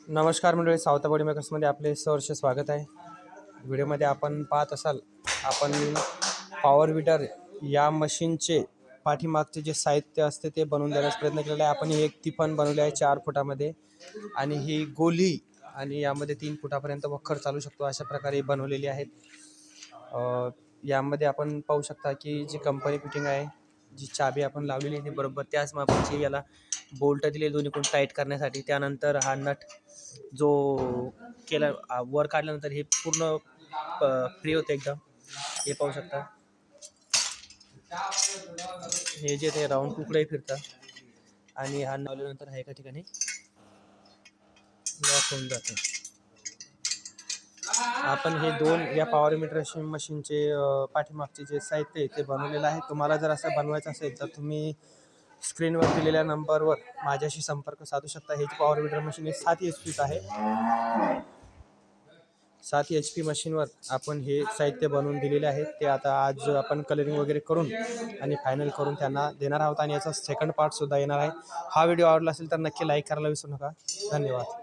नमस्कार मंडळी, सावता बॉडी मेकर्समध्ये आपले सहर्ष स्वागत आहे. व्हिडिओमध्ये आपण पाहत असाल, आपण पॉवर विडर या मशीनचे पाठीमागचे जे साहित्य असते ते बनवून देण्याचा प्रयत्न केलेला आहे. आपण ही एक तिफन बनवली आहे 4 फुटामध्ये, आणि ही गोली आणि यामध्ये 3 फुटापर्यंत वखर चालू शकतो अशा प्रकारे बनवलेली आहेत. यामध्ये आपण पाहू शकता की जी कंपनी फिटिंग आहे, जी चाबी आपण लावलेली आहे बरोबर त्याच मापाची याला बोल्ट दिले दोन्ही पण टाईट करण्यासाठी. त्यानंतर हा नट जो केला वर काढल्यानंतर हे पूर्ण फ्री होते एकदम. हे पाहू शकता, हे जे ते राऊंड तुकडे फिरतात आणि हा लावल्यानंतर हा एका ठिकाणी लॉक होऊन जातं. आपण हे 2 या पॉवर मीटर मशीनचे पाठीमागचे जे साहित्य आहे ते बनवलेलं आहे. तुम्हाला जर असं बनवायचं असेल तर तुम्ही स्क्रीनवर दिलेल्या नंबरवर माझ्याशी संपर्क साधू शकता. हे पॉवर विडर मशीन 7 HP आहे. 7 HP मशीनवर आपण हे साहित्य बनवून दिलेले आहे. ते आता आज आपण कलरिंग वगैरे करून आणि फायनल करून त्यांना देणार आहोत, आणि याचा सेकंड पार्ट सुद्धा येणार आहे. हा व्हिडिओ आवडला असेल तर नक्की लाईक करायला विसरू नका. धन्यवाद.